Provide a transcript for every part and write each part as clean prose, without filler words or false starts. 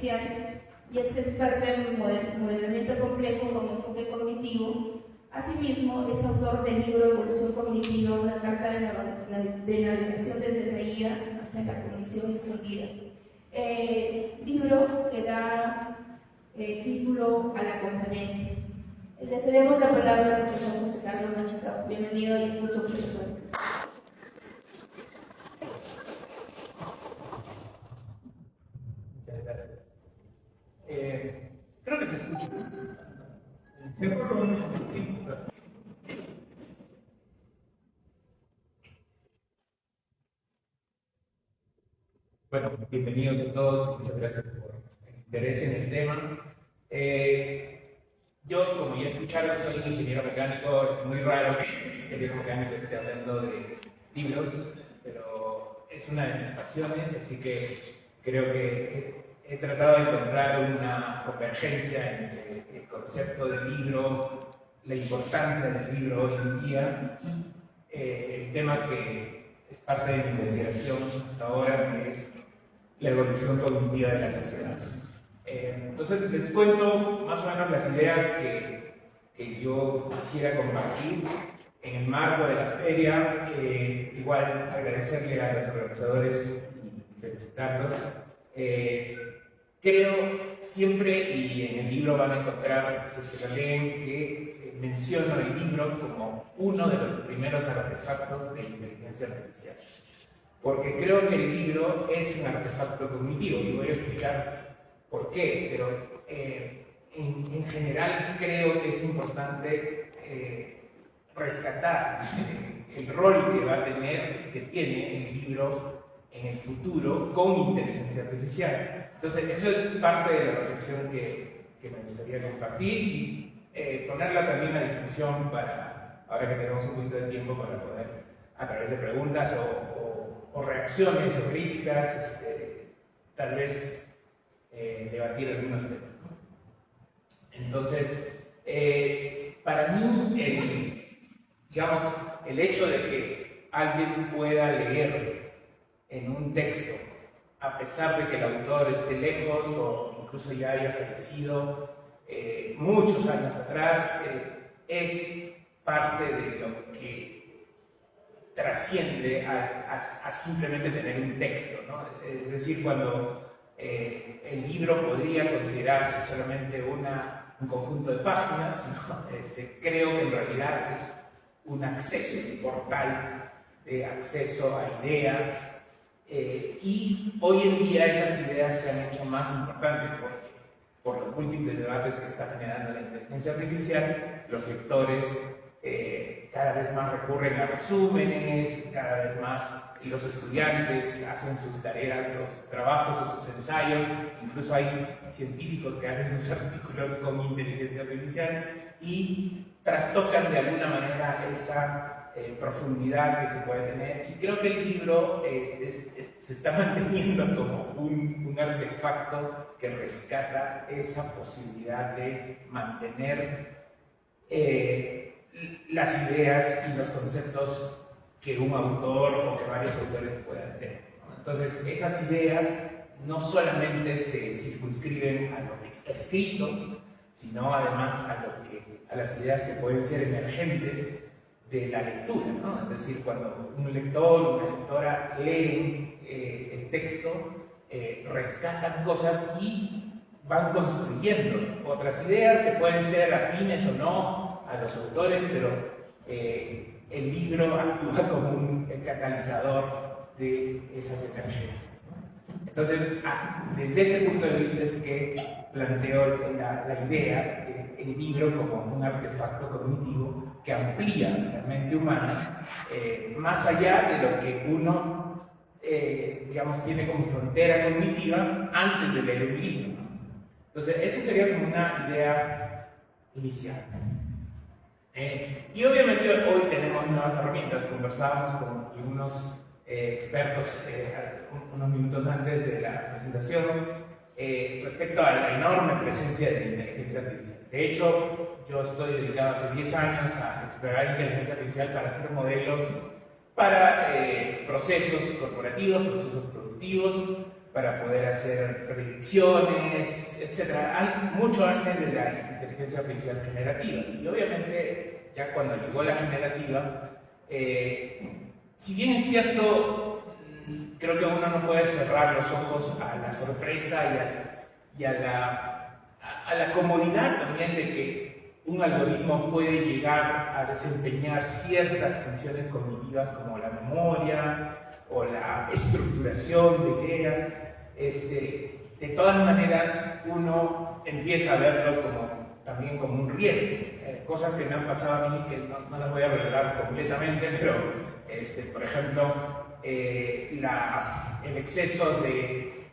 artificial y es experto en modelamiento complejo con enfoque cognitivo. Asimismo, es autor del libro Evolución Cognitiva, una carta de navegación desde la IA hacia la cognición extendida. Libro que da título a la conferencia. Le cedemos la palabra al profesor José Carlos Machuca. Bienvenido y mucho profesor. Muchas gracias. Creo que se escucha. Sí. Bueno, bienvenidos a todos, muchas gracias por el interés en el tema. Yo, como ya escucharon, soy ingeniero mecánico. Es muy raro que un ingeniero mecánico esté hablando de libros, pero es una de mis pasiones, así que creo que he tratado de encontrar una convergencia entre el concepto del libro, la importancia del libro hoy en día y el tema que es parte de mi investigación hasta ahora, que es la evolución cognitiva de la sociedad. Entonces les cuento más o menos las ideas que yo quisiera compartir en el marco de la feria. Igual agradecerle a los organizadores y felicitarlos. Creo siempre, y en el libro van a encontrar, si es que lo leen, que menciono el libro como uno de los primeros artefactos de inteligencia artificial. Porque creo que el libro es un artefacto cognitivo, y voy a explicar por qué, pero en general creo que es importante rescatar el rol que va a tener y que tiene el libro en el futuro con inteligencia artificial. Entonces, eso es parte de la reflexión que me gustaría compartir y ponerla también a discusión para, ahora que tenemos un poquito de tiempo, para poder, a través de preguntas o reacciones o críticas, tal vez debatir algunos temas, ¿no? Entonces, para mí, digamos, el hecho de que alguien pueda leer en un texto, a pesar de que el autor esté lejos o incluso ya haya fallecido muchos años atrás, es parte de lo que trasciende a simplemente tener un texto, ¿no? Es decir, cuando el libro podría considerarse solamente un conjunto de páginas, ¿no? Creo que en realidad es un acceso, un portal de acceso a ideas, y hoy en día esas ideas se han hecho más importantes por los múltiples debates que está generando la inteligencia artificial. Los lectores cada vez más recurren a resúmenes, cada vez más los estudiantes hacen sus tareas o sus trabajos o sus ensayos, incluso hay científicos que hacen sus artículos con inteligencia artificial y trastocan de alguna manera esa profundidad que se puede tener, y creo que el libro se está manteniendo como un artefacto que rescata esa posibilidad de mantener las ideas y los conceptos que un autor o que varios autores puedan tener, ¿no? Entonces, esas ideas no solamente se circunscriben a lo que está escrito, sino además a las ideas que pueden ser emergentes de la lectura, ¿no? Es decir, cuando un lector o una lectora leen el texto, rescatan cosas y van construyendo otras ideas que pueden ser afines o no a los autores, pero el libro actúa como un catalizador de esas emergencias, ¿no? Entonces, desde ese punto de vista es que planteo la idea del libro como un artefacto cognitivo que amplía la mente humana más allá de lo que uno, digamos, tiene como frontera cognitiva antes de leer un libro, ¿no? Entonces, esa sería como una idea inicial. Y obviamente hoy tenemos nuevas herramientas. Conversábamos con algunos expertos unos minutos antes de la presentación respecto a la enorme presencia de la inteligencia artificial. De hecho, yo estoy dedicado hace 10 años a explorar inteligencia artificial para hacer modelos para procesos corporativos, procesos productivos, para poder hacer predicciones, etc. Mucho antes de la inteligencia artificial generativa. Y obviamente, ya cuando llegó la generativa, si bien es cierto, creo que uno no puede cerrar los ojos a la sorpresa y a la comodidad también de que un algoritmo puede llegar a desempeñar ciertas funciones cognitivas como la memoria o la estructuración de ideas. De todas maneras, uno empieza a verlo también como un riesgo. Cosas que me han pasado a mí que no las voy a revelar completamente, pero por ejemplo, el exceso de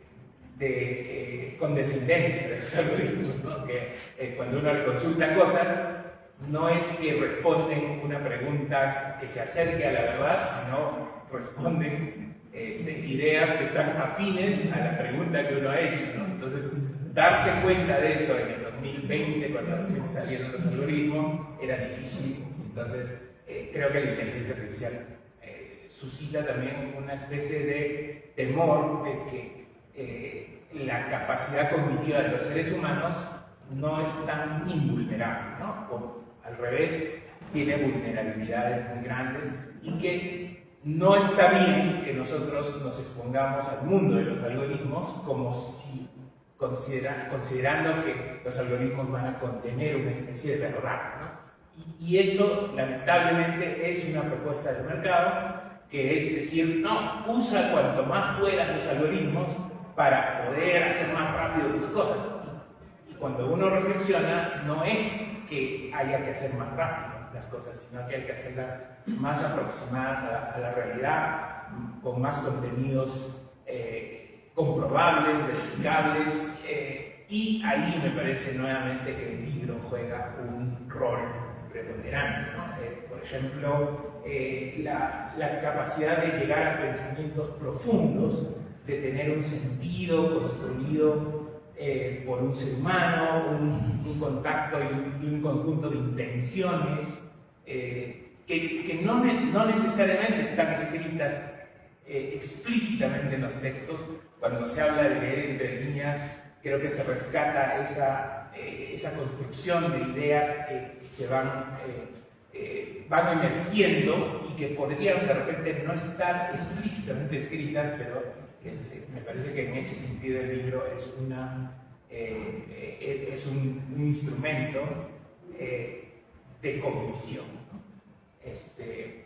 condescendencia de los algoritmos, ¿no? Que cuando uno le consulta cosas, no es que responden una pregunta que se acerque a la verdad, sino responden ideas que están afines a la pregunta que uno ha hecho, ¿no? Entonces, darse cuenta de eso en el 2020, cuando recién salieron los algoritmos, era difícil. Entonces, creo que la inteligencia artificial suscita también una especie de temor de que la capacidad cognitiva de los seres humanos no es tan invulnerable, ¿no? O, al revés, tiene vulnerabilidades muy grandes y que no está bien que nosotros nos expongamos al mundo de los algoritmos como si considerando que los algoritmos van a contener una especie de verdad, ¿no? Y eso, lamentablemente, es una propuesta del mercado, que es decir, no, usa cuanto más puedas los algoritmos para poder hacer más rápido tus cosas. Y cuando uno reflexiona, no es que haya que hacer más rápido las cosas, sino que hay que hacerlas más aproximadas a la realidad, con más contenidos comprobables, verificables, y ahí me parece nuevamente que el libro juega un rol preponderante, ¿no? Por ejemplo, la capacidad de llegar a pensamientos profundos, de tener un sentido construido por un ser humano, un contacto y un conjunto de intenciones que no necesariamente están escritas explícitamente en los textos. Cuando se habla de leer entre líneas, creo que se rescata esa construcción de ideas que se van emergiendo y que podrían de repente no estar explícitamente escritas, pero me parece que en ese sentido el libro es un instrumento de cognición, ¿no?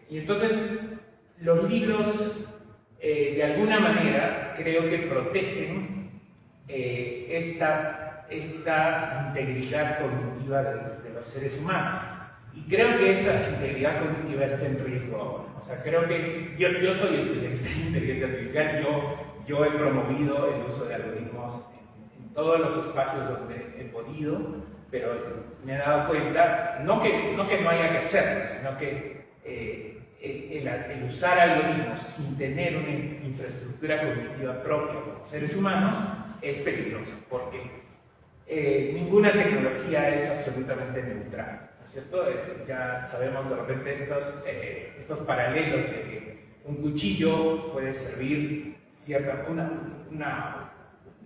Y entonces los libros de alguna manera creo que protegen esta integridad cognitiva de los seres humanos. Y creo que esa integridad cognitiva está en riesgo ahora. O sea, creo que yo soy especialista en inteligencia artificial, yo he promovido el uso de algoritmos en todos los espacios donde he podido, pero me he dado cuenta, no que no haya que hacerlo, sino que el usar algoritmos sin tener una infraestructura cognitiva propia como seres humanos es peligroso, porque ninguna tecnología es absolutamente neutral, ¿no es cierto? Ya sabemos de repente estos paralelos de que un cuchillo puede servir un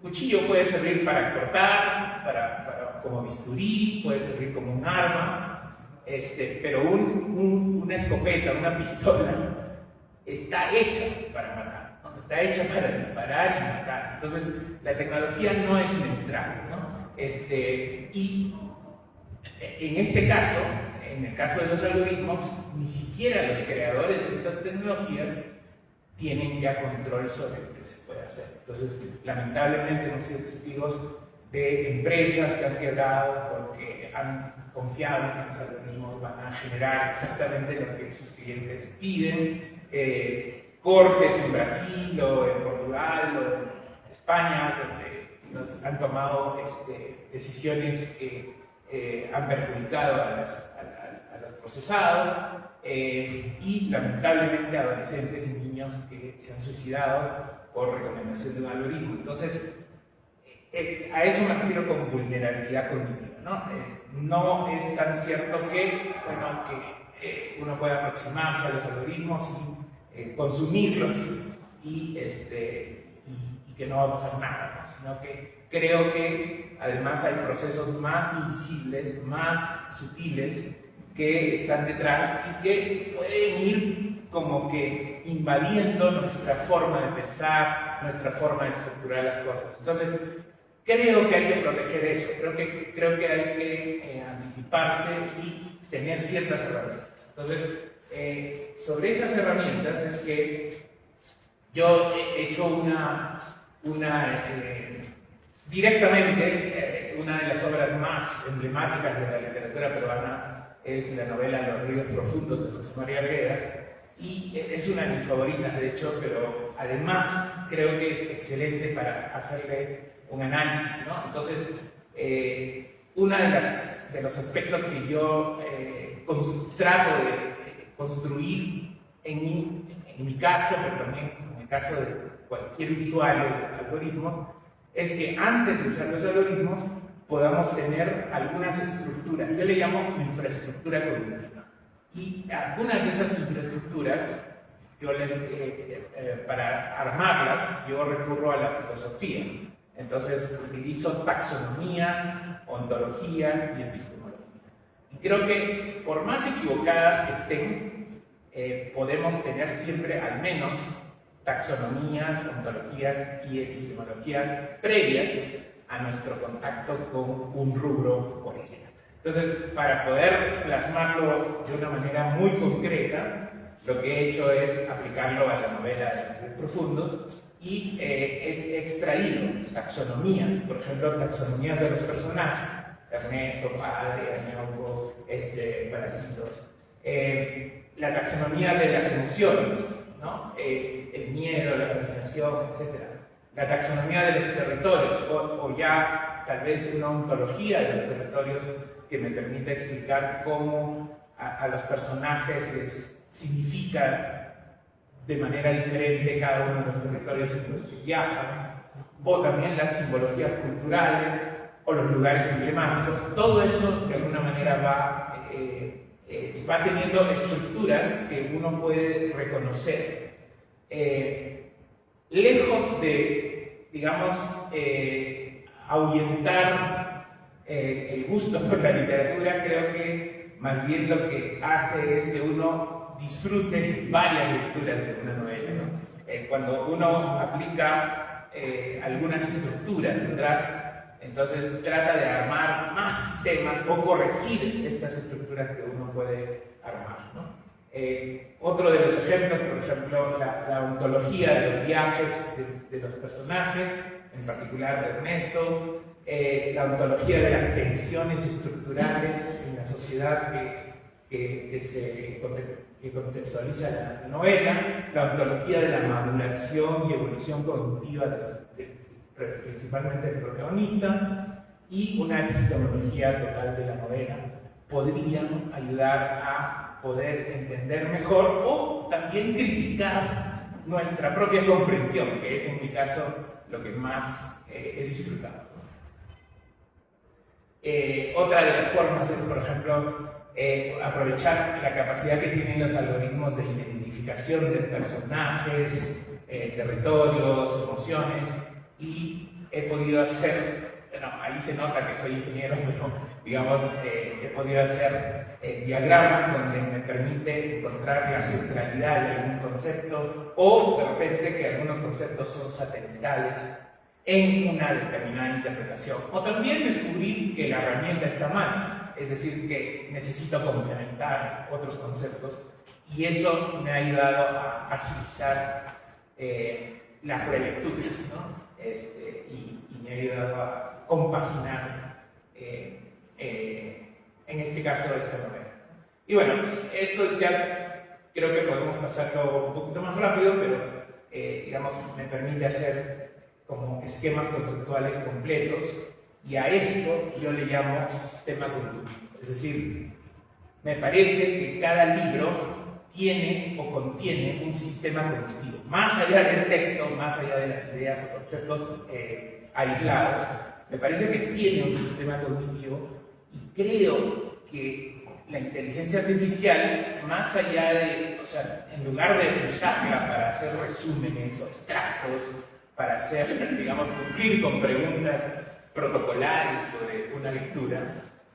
cuchillo puede servir para cortar, como bisturí, puede servir como un arma, pero una escopeta, una pistola, está hecha para matar, ¿no? Está hecha para disparar y matar. Entonces, la tecnología no es neutral, ¿no? Y en este caso, en el caso de los algoritmos, ni siquiera los creadores de estas tecnologías tienen ya control sobre lo que se puede hacer. Entonces, lamentablemente hemos sido testigos de empresas que han quebrado porque han confiado en que los algoritmos van a generar exactamente lo que sus clientes piden. Cortes en Brasil o en Portugal o en España, donde han tomado decisiones que han perjudicado a los procesados, y lamentablemente adolescentes y niños que se han suicidado por recomendación de un algoritmo. Entonces, a eso me refiero con vulnerabilidad cognitiva, ¿no? No es tan cierto que uno pueda aproximarse a los algoritmos y consumirlos y que no va a pasar nada, ¿no? Sino que creo que además hay procesos más invisibles, más sutiles, que están detrás y que pueden ir como que invadiendo nuestra forma de pensar, nuestra forma de estructurar las cosas. Entonces, creo que hay que proteger eso, creo que hay que anticiparse y tener ciertas herramientas. Entonces, sobre esas herramientas es que yo he hecho directamente, una de las obras más emblemáticas de la literatura peruana es la novela Los ríos profundos de José María Arguedas, y es una de mis favoritas, de hecho, pero además creo que es excelente para hacerle un análisis, ¿no? Entonces, uno de los aspectos que yo trato de construir en mi caso, pero también en el caso de cualquier usuario de algoritmos, es que antes de usar los algoritmos podamos tener algunas estructuras. Yo le llamo infraestructura cognitiva. Y algunas de esas infraestructuras, para armarlas, yo recurro a la filosofía. Entonces utilizo taxonomías, ontologías y epistemología. Y creo que por más equivocadas que estén, podemos tener siempre al menos taxonomías, ontologías y epistemologías previas a nuestro contacto con un rubro cualquiera. Entonces, para poder plasmarlo de una manera muy concreta, lo que he hecho es aplicarlo a la novela de Los ríos profundos y he extraído taxonomías, por ejemplo, taxonomías de los personajes, Ernesto, Padre, Añauco, Parásitos, la taxonomía de las emociones, ¿no? El miedo, la fascinación, etc. La taxonomía de los territorios, o ya tal vez una ontología de los territorios que me permita explicar cómo a los personajes les significa de manera diferente cada uno de los territorios en los que viajan, o también las simbologías culturales o los lugares emblemáticos. Todo eso de alguna manera va teniendo estructuras que uno puede reconocer. Lejos de, digamos, ahuyentar el gusto por la literatura, creo que más bien lo que hace es que uno disfrute varias lecturas de una novela, ¿no? Cuando uno aplica algunas estructuras detrás, entonces trata de armar más sistemas o corregir estas estructuras que uno puede armar, ¿no? Otro de los ejemplos, por ejemplo, la ontología de los viajes de los personajes, en particular de Ernesto, la ontología de las tensiones estructurales en la sociedad que contextualiza la novela, la ontología de la maduración y evolución cognitiva principalmente del protagonista, y una epistemología total de la novela podrían ayudar a poder entender mejor o también criticar nuestra propia comprensión, que es en mi caso lo que más he disfrutado. Otra de las formas es, por ejemplo, aprovechar la capacidad que tienen los algoritmos de identificación de personajes, territorios, emociones, y he podido hacer, bueno, ahí se nota que soy ingeniero, pero digamos, he podido hacer diagramas donde me permite encontrar la centralidad de algún concepto, o de repente que algunos conceptos son satelitales en una determinada interpretación, o también descubrir que la herramienta está mal, es decir, que necesito complementar otros conceptos, y eso me ha ayudado a agilizar las relecturas, ¿no? Y me ha ayudado a compaginar, en este caso, esta novela. Y bueno, esto ya creo que podemos pasarlo un poquito más rápido, pero digamos, me permite hacer como esquemas conceptuales completos, y a esto yo le llamo sistema cognitivo. Es decir, me parece que cada libro tiene o contiene un sistema cognitivo, más allá del texto, más allá de las ideas o conceptos aislados. Me parece que tiene un sistema cognitivo, y creo que la inteligencia artificial, más allá de, o sea, en lugar de usarla para hacer resúmenes o extractos para hacer, digamos, cumplir con preguntas protocolares sobre una lectura,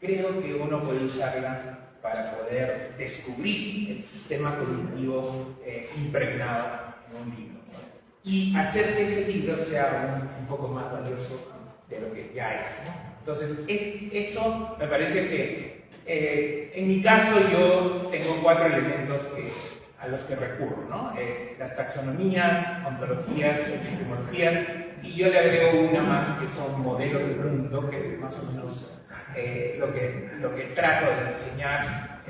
creo que uno puede usarla para poder descubrir el sistema cognitivo impregnado en un libro, ¿no? Y hacer que ese libro sea un poco más valioso de lo que ya es, ¿no? Entonces, eso me parece que, en mi caso, yo tengo 4 elementos a los que recurro, ¿no? Las taxonomías, ontologías, epistemologías, y yo le agrego una más que son modelos de mundo, que es más o menos lo que trato de diseñar.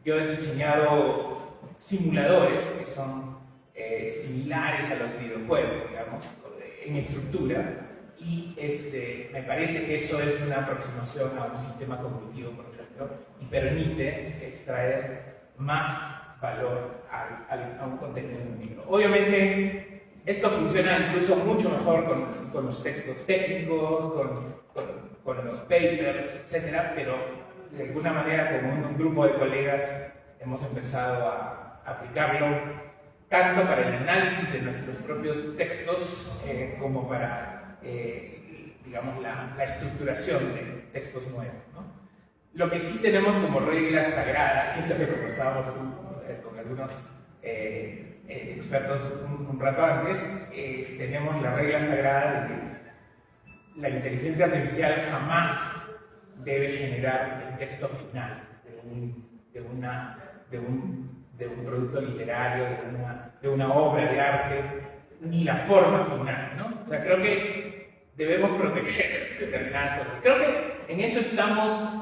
Yo he diseñado simuladores que son similares a los videojuegos, digamos, en estructura, y me parece que eso es una aproximación a un sistema cognitivo, por ejemplo, y permite extraer más valor a un contenido de un libro. Obviamente, esto funciona incluso mucho mejor con los textos técnicos, con los papers, etc. Pero de alguna manera, con un grupo de colegas, hemos empezado a aplicarlo tanto para el análisis de nuestros propios textos como para digamos, la estructuración de textos nuevos, ¿no? Lo que sí tenemos como regla sagrada, y eso es lo que conversábamos con algunos expertos un rato antes, tenemos la regla sagrada de que la inteligencia artificial jamás debe generar el texto final de un producto literario, de una obra de arte, ni la forma final, ¿no? O sea, creo que debemos proteger determinadas cosas. Creo que en eso estamos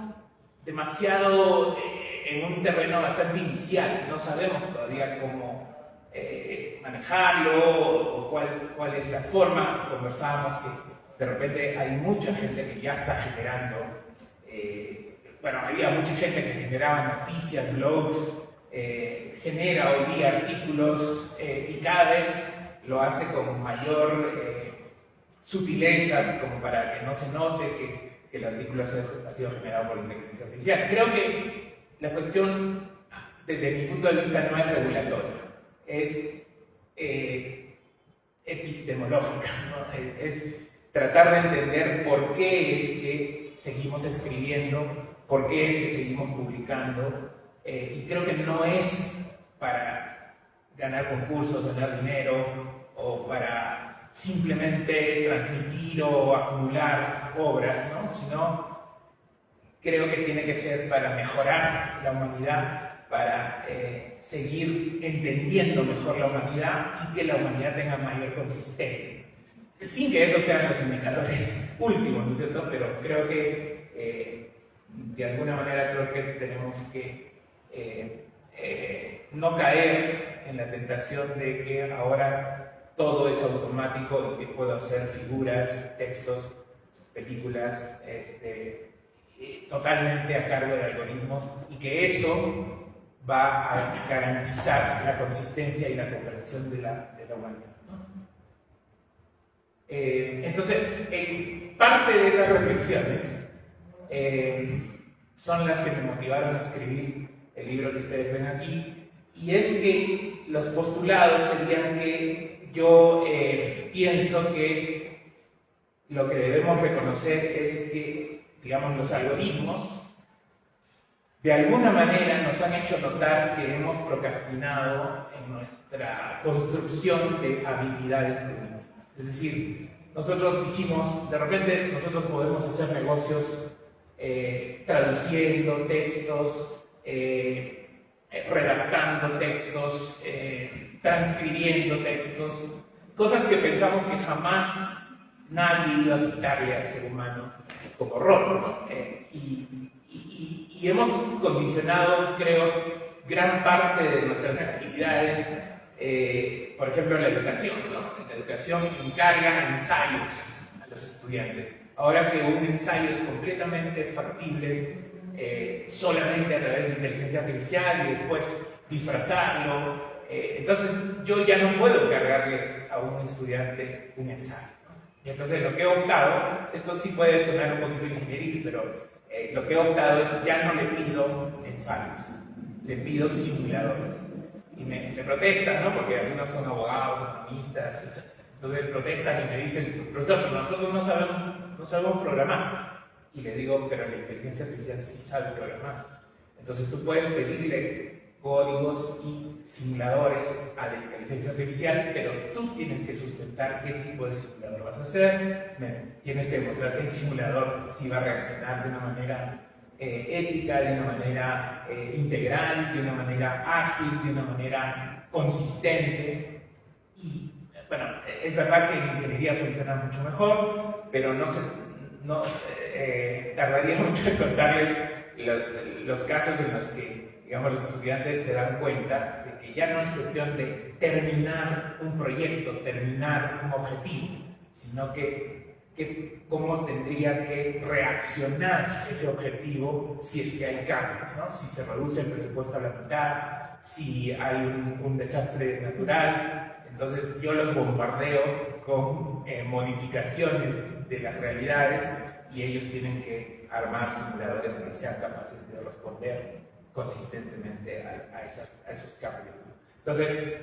demasiado en un terreno bastante inicial. No sabemos todavía cómo manejarlo o cuál es la forma. Conversábamos que de repente hay mucha gente que ya está generando, bueno, había mucha gente que generaba noticias, blogs, genera hoy día artículos y cada vez lo hace con mayor sutileza, como para que no se note que el artículo ha sido generado por la inteligencia artificial. Creo que la cuestión, desde mi punto de vista, no es regulatoria, es epistemológica, ¿no? Es tratar de entender por qué es que seguimos escribiendo, por qué es que seguimos publicando, y creo que no es para ganar concursos, ganar dinero, o para simplemente transmitir o acumular obras, ¿no? Sino creo que tiene que ser para mejorar la humanidad, para seguir entendiendo mejor la humanidad y que la humanidad tenga mayor consistencia. Sin que esos sean los indicadores últimos, ¿no es cierto? Pero creo que de alguna manera creo que tenemos que no caer en la tentación de que ahora todo es automático y que puedo hacer figuras, textos, películas totalmente a cargo de algoritmos, y que eso va a garantizar la consistencia y la comprensión de la humanidad, ¿no? Entonces, parte de esas reflexiones son las que me motivaron a escribir el libro que ustedes ven aquí, y es que los postulados serían que yo pienso que lo que debemos reconocer es que, digamos, los algoritmos de alguna manera nos han hecho notar que hemos procrastinado en nuestra construcción de habilidades cognitivas. Es decir, nosotros dijimos, de repente nosotros podemos hacer negocios traduciendo textos, redactando textos, transcribiendo textos, cosas que pensamos que jamás nadie iba a quitarle al ser humano como rol, ¿no? Y hemos condicionado, creo, gran parte de nuestras actividades, por ejemplo, la educación, ¿no? La educación encarga ensayos a los estudiantes. Ahora que un ensayo es completamente factible solamente a través de inteligencia artificial y después disfrazarlo, entonces yo ya no puedo encargarle a un estudiante un ensayo, ¿no? Y entonces lo que he optado, esto sí puede sonar un poquito ingenieril, pero lo que he optado es ya no le pido ensayos, le pido simuladores. Y me protestan, ¿no? Porque algunos son abogados, economistas, Entonces protestan y me dicen, profesor, pero nosotros no sabemos programar. Y le digo, pero la inteligencia artificial sí sabe programar. Entonces tú puedes pedirle códigos y simuladores a la inteligencia artificial, pero tú tienes que sustentar qué tipo de simulador vas a hacer, tienes que demostrar que el simulador sí va a reaccionar de una manera ética, de una manera integral, de una manera ágil, de una manera consistente. Y bueno, es verdad que en ingeniería funciona mucho mejor, pero tardaría mucho en contarles los casos en los que, digamos, los estudiantes se dan cuenta de que ya no es cuestión de terminar un proyecto, terminar un objetivo, sino que cómo tendría que reaccionar ese objetivo si es que hay cambios, ¿no? Si se reduce el presupuesto a la mitad, si hay un desastre natural. Entonces yo los bombardeo con modificaciones de las realidades y ellos tienen que armar simuladores que sean capaces de responder consistentemente a esos cambios. Entonces,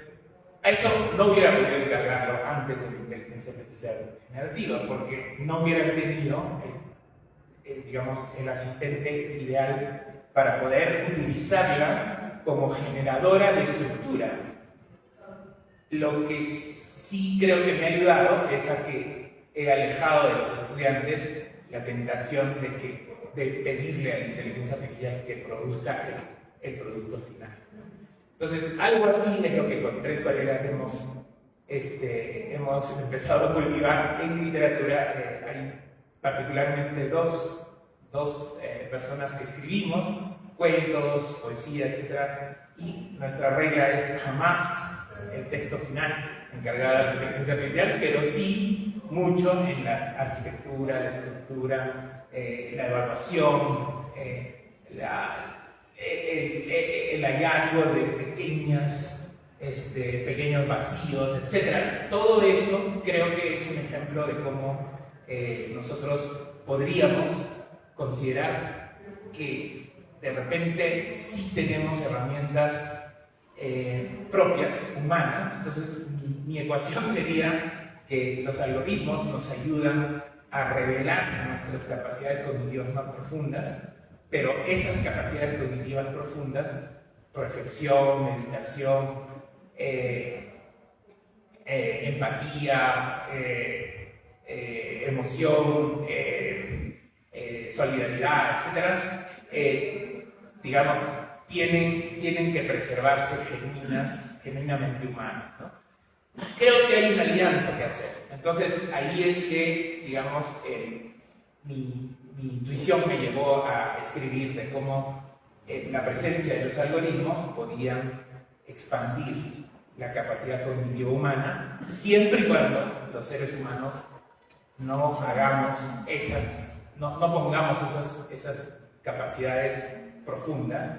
a eso no hubiera podido encargarlo antes de la inteligencia artificial generativa, porque no hubiera tenido digamos, el asistente ideal para poder utilizarla como generadora de estructura. Lo que sí creo que me ha ayudado es a que he alejado de los estudiantes la tentación de pedirle a la inteligencia artificial que produzca el producto final. Entonces, algo así es lo que con 3 colegas hemos empezado a cultivar en literatura. Hay particularmente dos personas que escribimos cuentos, poesía, etc. Y nuestra regla es jamás el texto final encargado de la inteligencia artificial, pero sí mucho en la arquitectura, la estructura, la evaluación, el hallazgo de pequeños vacíos, etc. Todo eso creo que es un ejemplo de cómo nosotros podríamos considerar que de repente sí tenemos herramientas propias, humanas. Entonces mi ecuación sería que los algoritmos nos ayudan a revelar nuestras capacidades cognitivas más profundas, pero esas capacidades cognitivas profundas, reflexión, meditación, empatía, emoción, solidaridad, etc., digamos, tienen que preservarse genuinamente humanas, ¿no? Creo que hay una alianza que hacer. Entonces, ahí es que, digamos, mi intuición me llevó a escribir de cómo la presencia de los algoritmos podían expandir la capacidad cognitiva humana, siempre y cuando los seres humanos no pongamos esas capacidades profundas,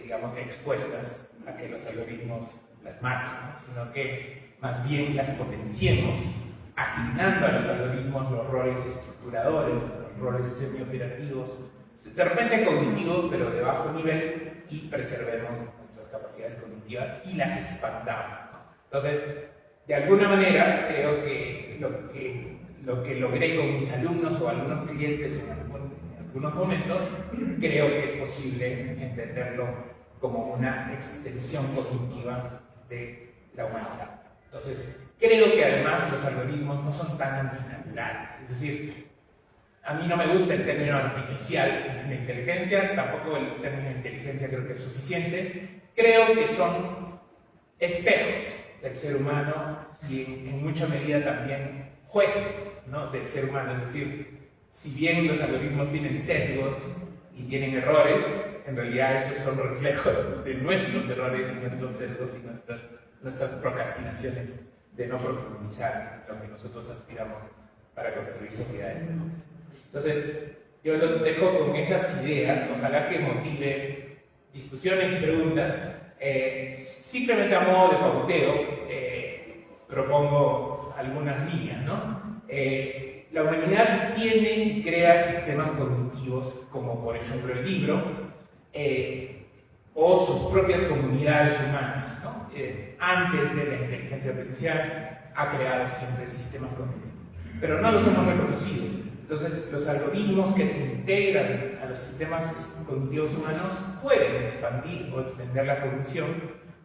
digamos, expuestas a que los algoritmos las maten, ¿no? Sino que más bien las potenciemos, asignando a los algoritmos los roles estructuradores, los roles semioperativos, de repente cognitivos, pero de bajo nivel, y preservemos nuestras capacidades cognitivas y las expandamos, ¿no? Entonces, de alguna manera, creo que lo que logré con mis alumnos o algunos clientes en algunos momentos, creo que es posible entenderlo como una extensión cognitiva de la humanidad. Entonces, creo que además los algoritmos no son tan antinaturales. Es decir, a mí no me gusta el término artificial en la inteligencia, tampoco el término inteligencia creo que es suficiente. Creo que son espejos del ser humano y en mucha medida también jueces, ¿no?, del ser humano. Es decir, si bien los algoritmos tienen sesgos y tienen errores, en realidad esos son reflejos de nuestros errores y nuestros sesgos y nuestras procrastinaciones de no profundizar en lo que nosotros aspiramos para construir sociedades mejores. Entonces, yo los dejo con esas ideas, ojalá que motive discusiones y preguntas. Simplemente a modo de pauteo, propongo algunas líneas, ¿no? La humanidad tiene y crea sistemas cognitivos, como por ejemplo el libro, o sus propias comunidades humanas, ¿no? Antes de la inteligencia artificial, ha creado siempre sistemas cognitivos, pero no los hemos reconocido. Entonces, los algoritmos que se integran a los sistemas cognitivos humanos pueden expandir o extender la cognición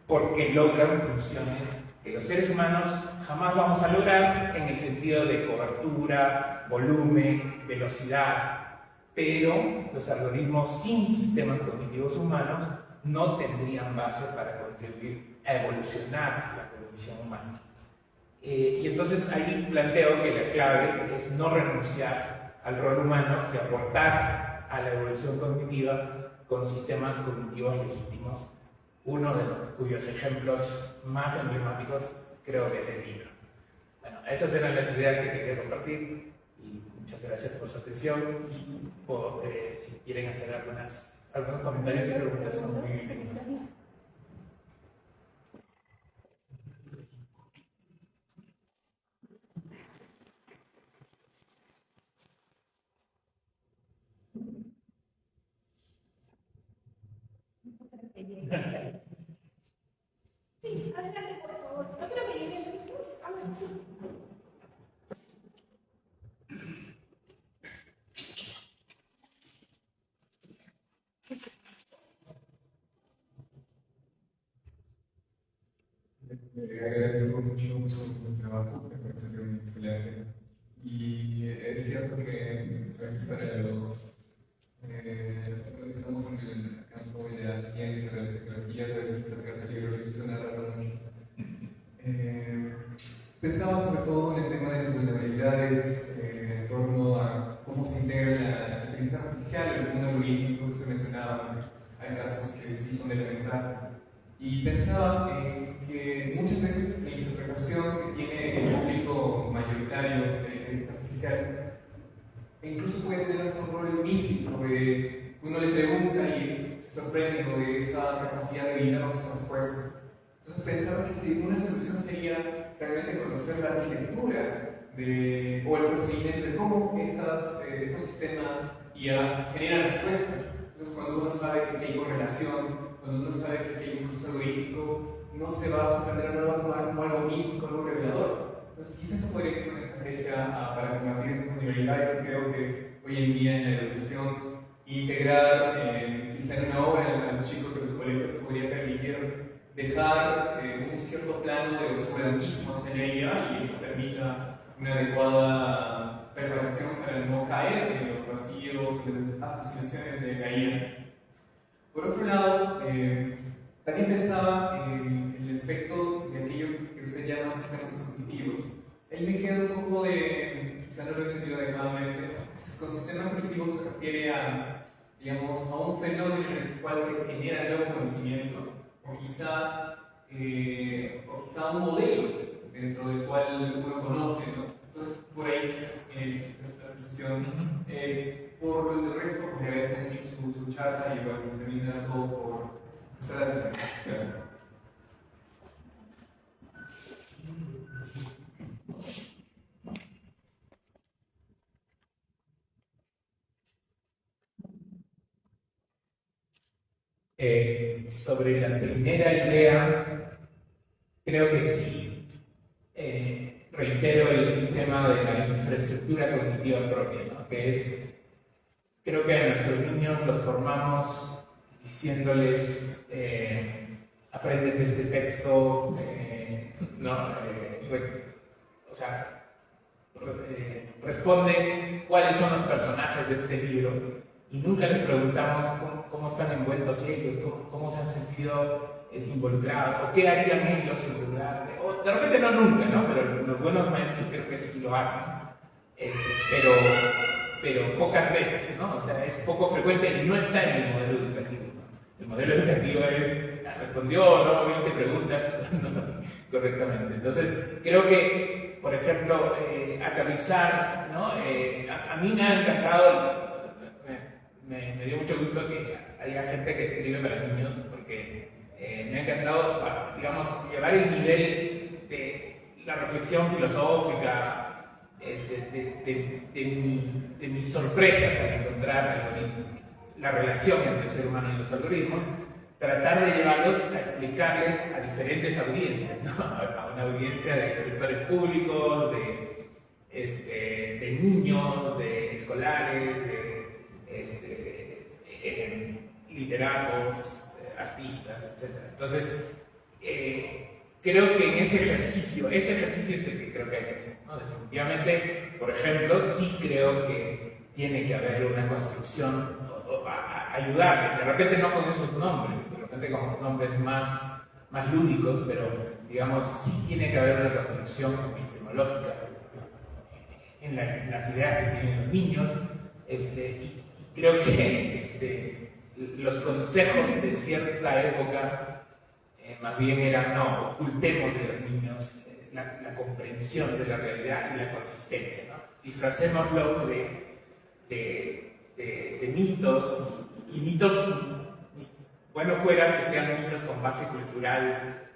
porque logran funciones que los seres humanos jamás vamos a lograr en el sentido de cobertura, volumen, velocidad. Pero los algoritmos sin sistemas cognitivos humanos no tendrían base para contribuir a evolucionar la cognición humana. Y entonces ahí planteo que la clave es no renunciar al rol humano y aportar a la evolución cognitiva con sistemas cognitivos legítimos. Uno de los cuyos ejemplos más emblemáticos creo que es el libro. Bueno, esas eran las ideas que quería compartir y muchas gracias por su atención. Si quieren hacer algunos comentarios y preguntas, son muy bienvenidos. Sí, adelante, por favor. No creo que lleguen después. Sí. Agradezco mucho su trabajo, me parece que es excelente. Y es cierto que para los que estamos en el campo de la ciencia, de las tecnologías, a veces acercarse al libro les suena raro a muchos. Pensaba sobre todo en el tema de las vulnerabilidades en torno a cómo se integra la inteligencia artificial, algún algoritmo que se mencionaba, hay casos que sí son elementales. Y pensaba que muchas veces la interpretación que tiene el público mayoritario de la inteligencia artificial incluso puede tener hasta un rol místico, de uno le pregunta y se sorprende de esa capacidad de brindarnos esa respuesta. Entonces pensaba que si una solución sería realmente conocer la arquitectura o el procedimiento de cómo estos sistemas IA generan respuestas. Entonces cuando uno sabe que hay correlación, cuando uno sabe que hay un proceso algorítmico, no se va a sorprender, no va a tomar como algo místico, algo revelador. Entonces quizás eso podría ser una estrategia para combatir estas vulnerabilidades. Creo que hoy en día en la educación integrar quizá en una hora a los chicos de los colegios podría permitir dejar un cierto plano de oscurantismo hacia la IA y eso permita una adecuada preparación para no caer en los vacíos, en las alucinaciones de la IA. Por otro lado, también pensaba en el aspecto de aquello que usted llama sistemas cognitivos. Ahí me queda un poco de, quizá no lo he entendido adecuadamente, con sistemas cognitivos se refiere a, digamos, a un fenómeno en el cual se genera nuevo conocimiento, o quizá un modelo dentro del cual uno conoce, ¿no? Entonces, por ahí es la decisión. Por el resto, pues, agradezco mucho su charla y bueno, termina todo por prestar atención. Gracias. Sobre la primera idea, creo que sí. Reitero el tema de la infraestructura cognitiva propia, ¿no? Que es, creo que a nuestros niños los formamos diciéndoles, aprende de este texto, responde cuáles son los personajes de este libro. Y nunca les preguntamos cómo están envueltos ellos, cómo se han sentido involucrados, o qué harían ellos en lugar de... O de repente no nunca, ¿no? Pero los buenos maestros creo que sí lo hacen. Pero pocas veces, ¿no? O sea, es poco frecuente y no está en el modelo educativo, ¿no? El modelo educativo es, respondió, ¿no? 20 preguntas, ¿no? Correctamente. Entonces, creo que, por ejemplo, aterrizar, ¿no? A mí me ha encantado... Me dio mucho gusto que haya gente que escribe para niños, porque me ha encantado, digamos, llevar el nivel de la reflexión filosófica, de mis sorpresas al encontrar la relación entre el ser humano y los algoritmos, tratar de llevarlos a explicarles a diferentes audiencias, ¿no? A una audiencia de gestores públicos, de niños, de escolares, literatos, artistas, etc. Entonces, creo que en ese ejercicio es el que creo que hay que hacer, ¿no? Definitivamente, por ejemplo, sí creo que tiene que haber una construcción, ayudar, de repente no con esos nombres, de repente con nombres más lúdicos, pero digamos, sí tiene que haber una construcción epistemológica en las ideas que tienen los niños, y creo que los consejos de cierta época más bien eran, no, ocultemos de los niños la comprensión de la realidad y la consistencia, ¿no? Disfracémoslo de mitos, y mitos, bueno fuera que sean mitos con base cultural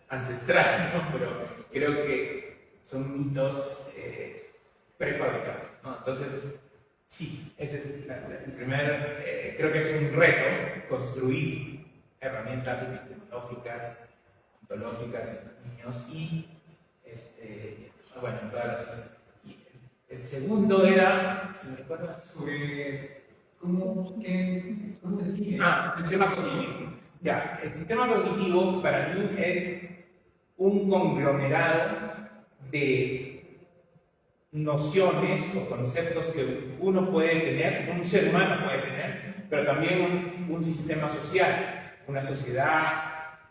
ancestral, ¿no? Pero creo que son mitos prefabricados, ¿no? Entonces, sí, ese es el primer, creo que es un reto construir herramientas epistemológicas, ontológicas en los niños y, bueno, en toda la sociedad. Y el segundo era, si me recuerdas, sobre cómo define. el sistema cognitivo. Ya, el sistema cognitivo para mí es un conglomerado de nociones o conceptos que uno puede tener, un ser humano puede tener, pero también un sistema social, una sociedad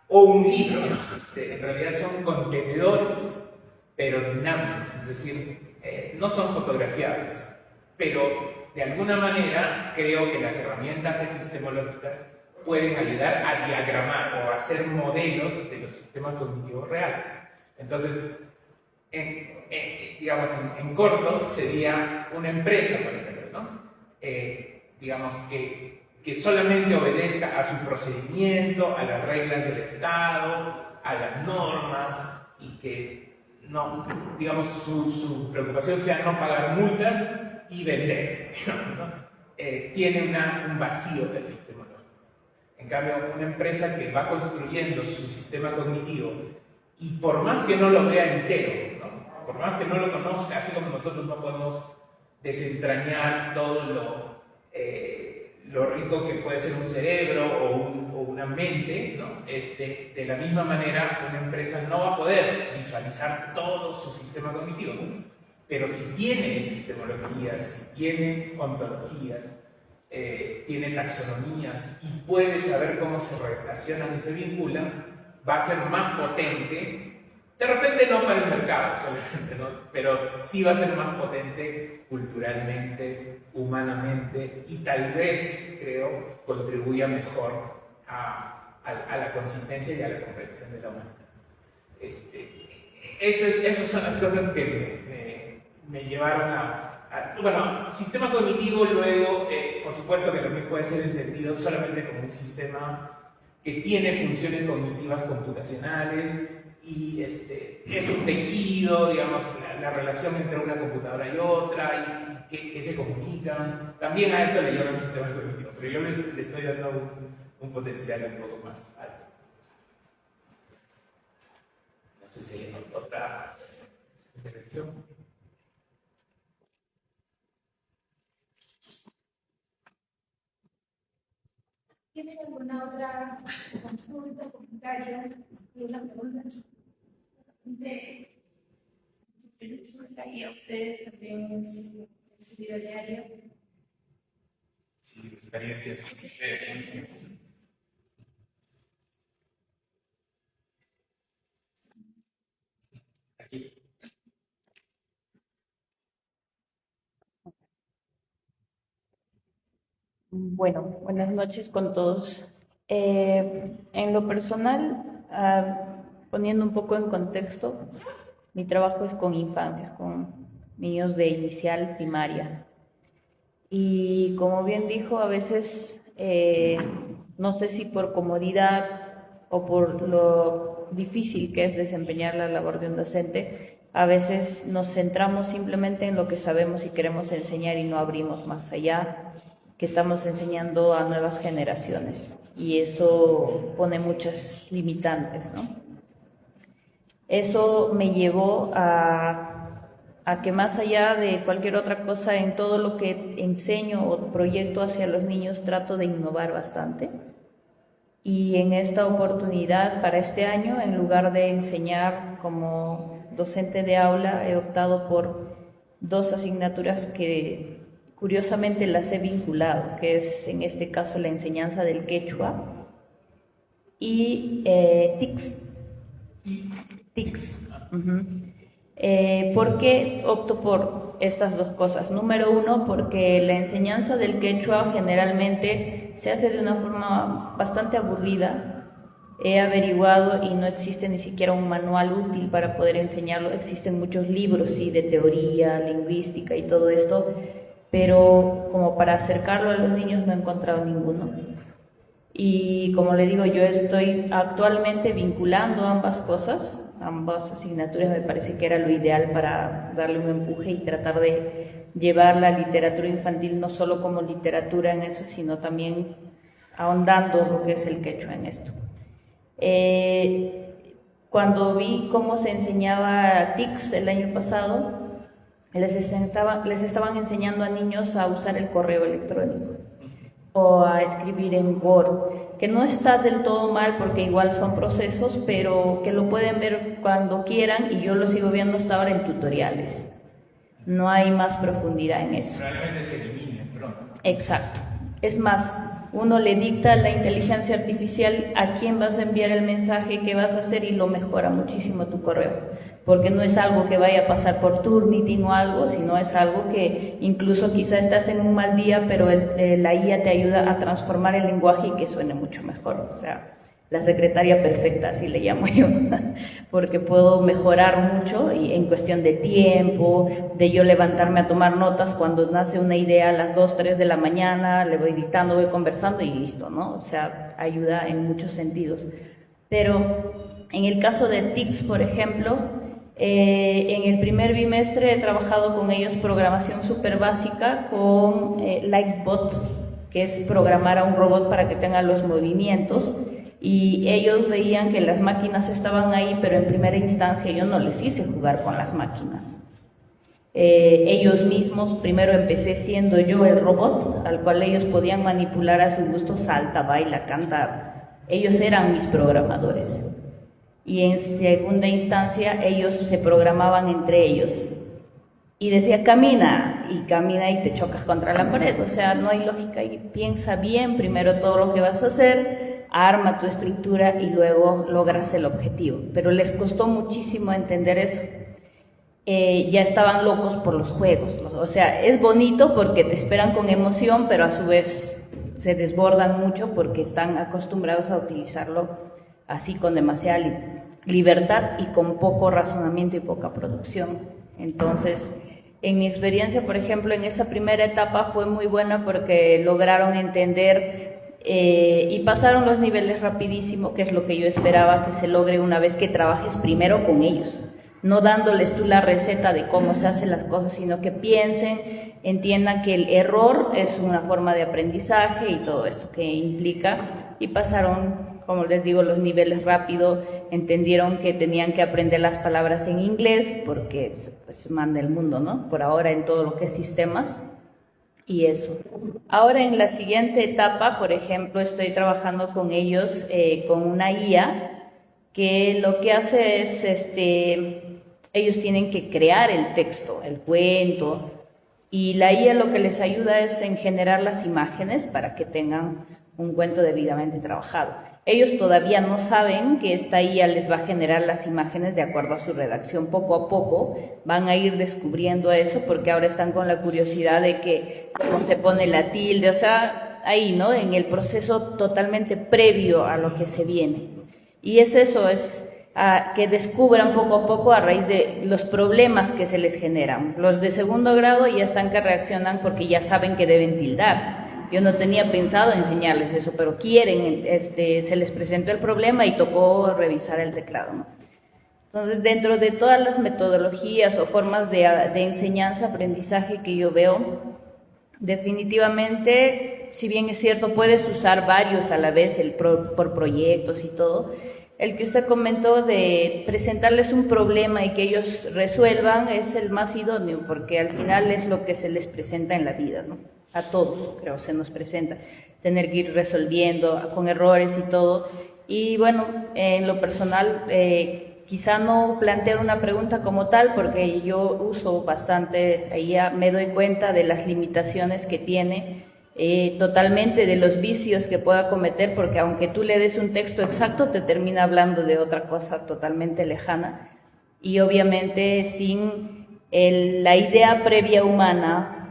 o un libro, ¿no? En realidad son contenedores, pero dinámicos, es decir, no son fotografiables, pero de alguna manera creo que las herramientas epistemológicas pueden ayudar a diagramar o a hacer modelos de los sistemas cognitivos reales. Entonces, digamos, en corto sería una empresa, por ejemplo, ¿no? Digamos que solamente obedezca a su procedimiento, a las reglas del Estado, a las normas, y que no, digamos, su preocupación sea no pagar multas y vender, digamos, ¿no? Tiene un vacío epistemológico. En cambio, una empresa que va construyendo su sistema cognitivo y por más que no lo vea entero, ¿no? Por más que no lo conozca, así como nosotros no podemos desentrañar todo lo rico que puede ser un cerebro o una mente, ¿no? De la misma manera, una empresa no va a poder visualizar todo su sistema cognitivo, ¿no? Pero si tiene epistemologías, si tiene ontologías, tiene taxonomías y puede saber cómo se relacionan y se vinculan, va a ser más potente. De repente no para el mercado solamente, ¿no? Pero sí va a ser más potente culturalmente, humanamente, y tal vez, creo, contribuya mejor a la consistencia y a la comprensión de la humanidad. Esas son las cosas que me llevaron bueno, sistema cognitivo luego, por supuesto que también puede ser entendido solamente como un sistema que tiene funciones cognitivas computacionales, y es un tejido, digamos, la relación entre una computadora y otra, y que se comunican. También a eso le llaman sistema cognitivo, pero yo le estoy dando un potencial un poco más alto. No sé si hay otra intervención. ¿Tienen alguna otra consulta, comentario, alguna pregunta? Y a ustedes también en su vida diaria. Sí, experiencias. Aquí. Bueno, buenas noches con todos. En lo personal, poniendo un poco en contexto, mi trabajo es con infancias, con niños de inicial, primaria. Y como bien dijo, a veces, no sé si por comodidad o por lo difícil que es desempeñar la labor de un docente, a veces nos centramos simplemente en lo que sabemos y queremos enseñar y no abrimos más allá. que estamos enseñando a nuevas generaciones y eso pone muchas limitantes, ¿no? Eso me llevó a que más allá de cualquier otra cosa, en todo lo que enseño o proyecto hacia los niños, trato de innovar bastante. Y en esta oportunidad, para este año, en lugar de enseñar como docente de aula, he optado por 2 asignaturas que curiosamente las he vinculado, que es en este caso la enseñanza del quechua y TICS. TICS. ¿Por qué opto por estas 2 cosas? Número 1, porque la enseñanza del quechua generalmente se hace de una forma bastante aburrida. He averiguado y no existe ni siquiera un manual útil para poder enseñarlo. Existen muchos libros, sí, de teoría, lingüística y todo esto, pero como para acercarlo a los niños no he encontrado ninguno. Y como le digo, yo estoy actualmente vinculando ambas cosas, ambas asignaturas. Me parece que era lo ideal para darle un empuje y tratar de llevar la literatura infantil no solo como literatura en eso, sino también ahondando lo que es el quechua en esto. Cuando vi cómo se enseñaba TICS el año pasado, les estaban enseñando a niños a usar el correo electrónico o a escribir en Word, que no está del todo mal porque igual son procesos, pero que lo pueden ver cuando quieran y yo lo sigo viendo hasta ahora en tutoriales. No hay más profundidad en eso. Realmente se elimina pronto. Exacto. Es más, uno le dicta a la inteligencia artificial a quién vas a enviar el mensaje, qué vas a hacer y lo mejora muchísimo tu correo. Porque no es algo que vaya a pasar por Turnitin o algo, sino es algo que incluso quizá estás en un mal día, pero la IA te ayuda a transformar el lenguaje y que suene mucho mejor. O sea, la secretaria perfecta, así le llamo yo, porque puedo mejorar mucho y en cuestión de tiempo, de yo levantarme a tomar notas cuando nace una idea a las 2, 3 de la mañana, le voy dictando, voy conversando y listo, ¿no? O sea, ayuda en muchos sentidos. Pero en el caso de TICS, por ejemplo, en el primer bimestre he trabajado con ellos programación súper básica con Lightbot, que es programar a un robot para que tenga los movimientos. Y ellos veían que las máquinas estaban ahí, pero en primera instancia yo no les hice jugar con las máquinas. Ellos mismos, primero empecé siendo yo el robot, al cual ellos podían manipular a su gusto, salta, baila, canta. Ellos eran mis programadores. Y en segunda instancia ellos se programaban entre ellos. Y decía, camina, y camina y te chocas contra la pared. O sea, no hay lógica y piensa bien primero todo lo que vas a hacer, arma tu estructura y luego logras el objetivo. Pero les costó muchísimo entender eso. Ya estaban locos por los juegos. O sea, es bonito porque te esperan con emoción, pero a su vez se desbordan mucho porque están acostumbrados a utilizarlo así con demasiada libertad y con poco razonamiento y poca producción. Entonces, en mi experiencia, por ejemplo, en esa primera etapa fue muy buena porque lograron entender y pasaron los niveles rapidísimo, que es lo que yo esperaba que se logre una vez que trabajes primero con ellos, no dándoles tú la receta de cómo se hacen las cosas, sino que piensen, entiendan que el error es una forma de aprendizaje y todo esto que implica, y pasaron, como les digo, los niveles rápido, entendieron que tenían que aprender las palabras en inglés, porque pues manda el mundo, ¿no? Por ahora en todo lo que es sistemas, y eso. Ahora en la siguiente etapa, por ejemplo, estoy trabajando con ellos con una IA, que lo que hace es, ellos tienen que crear el texto, el cuento, y la IA lo que les ayuda es en generar las imágenes para que tengan un cuento debidamente trabajado. Ellos todavía no saben que esta IA les va a generar las imágenes de acuerdo a su redacción. Poco a poco van a ir descubriendo eso porque ahora están con la curiosidad de que cómo se pone la tilde, o sea, ahí, ¿no? En el proceso totalmente previo a lo que se viene. Y es eso, es que descubran poco a poco a raíz de los problemas que se les generan. Los de segundo grado ya están que reaccionan porque ya saben que deben tildar. Yo no tenía pensado enseñarles eso, pero quieren, se les presentó el problema y tocó revisar el teclado, ¿no? Entonces, dentro de todas las metodologías o formas de enseñanza, aprendizaje que yo veo, Definitivamente, si bien es cierto, puedes usar varios a la vez por proyectos y todo. El que usted comentó de presentarles un problema y que ellos resuelvan es el más idóneo, porque al final es lo que se les presenta en la vida, ¿no? A todos, creo, se nos presenta tener que ir resolviendo con errores y todo. Y bueno, en lo personal, quizá no plantear una pregunta como tal, porque yo uso bastante, ahí ya me doy cuenta de las limitaciones que tiene, totalmente de los vicios que pueda cometer, porque aunque tú le des un texto exacto, te termina hablando de otra cosa totalmente lejana, y obviamente sin la idea previa humana,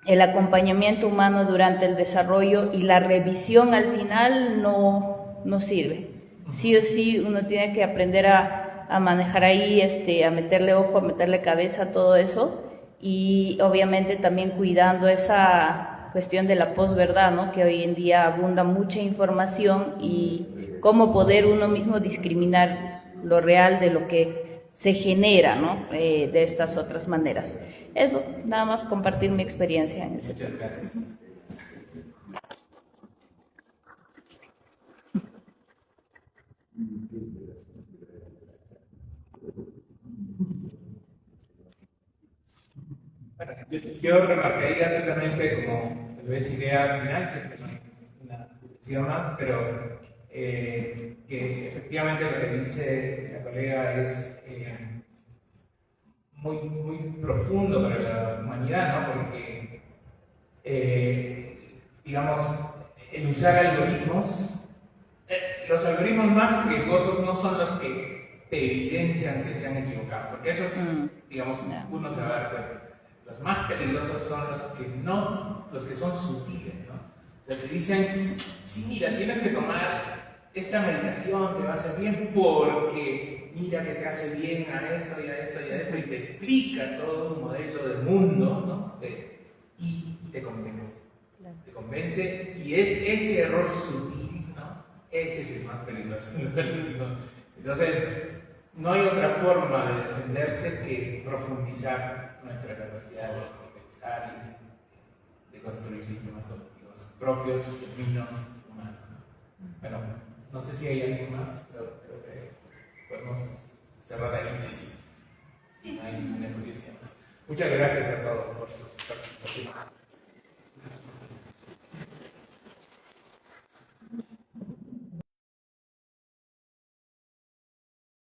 el acompañamiento humano durante el desarrollo y la revisión al final no sirve. Sí o sí uno tiene que aprender a manejar ahí, a meterle ojo, a meterle cabeza a todo eso, y obviamente también cuidando esa cuestión de la posverdad, ¿no? Que hoy en día abunda mucha información y cómo poder uno mismo discriminar lo real de lo que se genera, ¿no? De estas otras maneras. Eso, nada más compartir mi experiencia en ese tema. Muchas gracias. Bueno, yo remarcaría solamente como tal vez idea final, si es que no hay una discusión más, pero que efectivamente lo que dice la colega es muy profundo para la humanidad, ¿no? Porque, digamos, el usar algoritmos, los algoritmos más riesgosos no son los que te evidencian que se han equivocado, porque esos, digamos, uno se va a dar cuenta. Los más peligrosos son los que son sutiles, ¿no? O sea, te dicen, sí, mira, tienes que tomar esta medicación, te va a hacer bien porque mira que te hace bien a esto y a esto y a esto, y te explica todo un modelo de mundo, ¿no? Y te convence. Te convence, y es ese error sutil, ¿no? Ese es el más peligroso. Entonces, no hay otra forma de defenderse que profundizar nuestra capacidad de pensar y de construir sistemas cognitivos propios, genuinos, humanos. Bueno, no sé si hay alguien más, pero creo que podemos cerrar ahí si no hay ninguna curiosidad más. Muchas gracias a todos por sus participaciones.